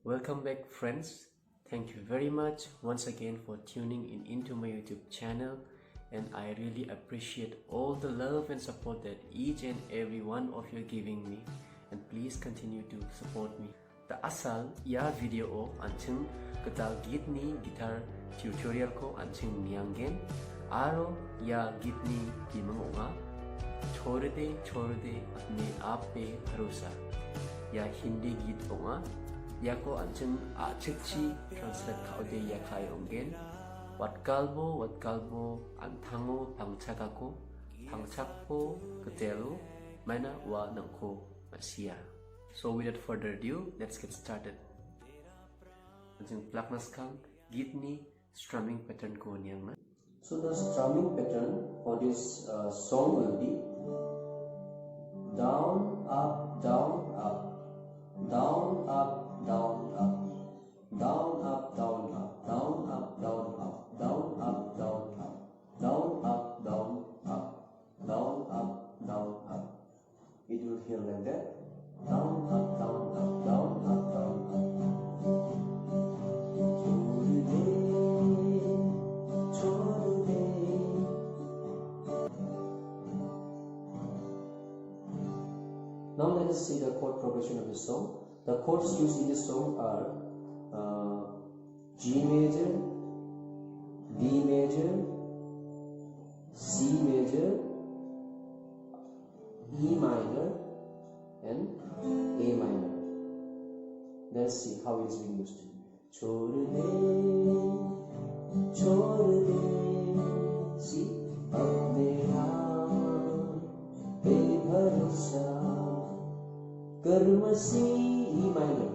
Welcome back, friends. Thank you very much once again for tuning in into my YouTube channel, and I really appreciate all the love and support that each and every one of you are giving me, and please continue to support me. The asal ya video o anchung ketal git ni guitar tutorial ko anchung nianggen aro ya git ni bimangonga chorde chorde apne ape bharosa ya Hindi git onga ya ko anchung achikchi translate khaude ya khai ongen wat kalbo anthango pangchakako pangchakpo ketelu mana wa nangko Masih. So without further ado, let's get started. Anjing plaknas kang git ni strumming pattern ko niang na. So the strumming pattern for this song will be down up down up down up down up down up down up down up down up down up down up down up down up down up down up. It will feel like that. Down up down up down up down up. Now let us see the chord progression of the song. The chords used in this song are G major, B major, C major, E minor, and A minor. Let's see how it's being used. Chorde Chorde, see, apne pe bharosa, Masih, E minor,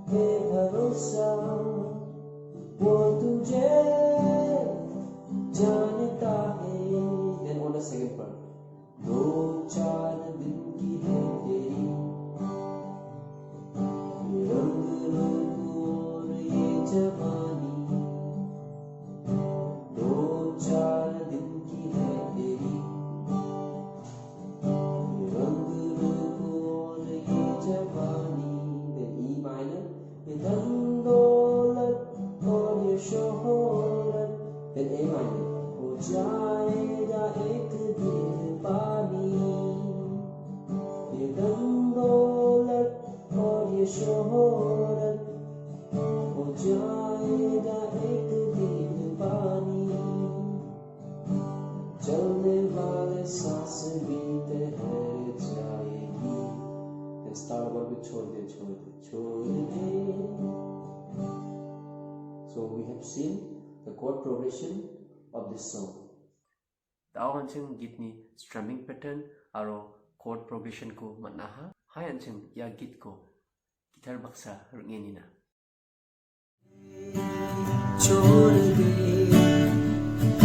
pe bharosa, wo tujhe janta hai. Then on the second part, do char din ki hai teri. जवानी दो चार दिन की है तेरी रंग रूप और ये जवानी. Then E minor, ये धन दौलत और ये सोहरत. Then A minor, हो जाएगा एक दिन पानी. ये धन दौलत और ये सोहरत हो जाएगा एक दिन पानी. चलने वाले सास भी teher jayegi. Then start over with chorde chorde chorde. So we have seen the chord progression of this song. Tao anchung git ni strumming pattern aro chord progression ko manaha. Hai anchung ya git ko guitar baksa rungenina. छोड़ दे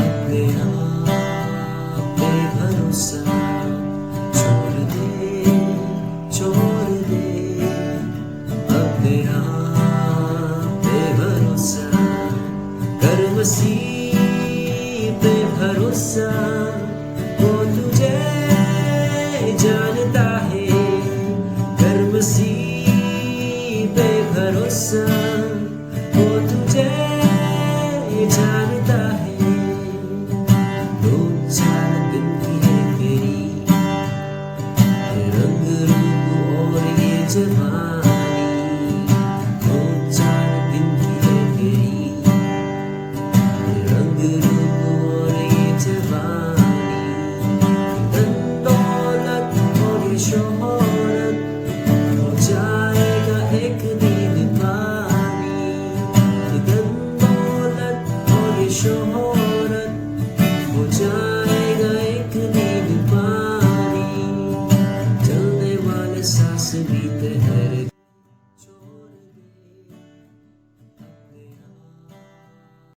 अपने आप पे भरोसा. छोड़ दे अपने आप पे भरोसा. कर मसीह पे भरोसा. वो तुझे जानता है. कर मसीह पे भरोसा.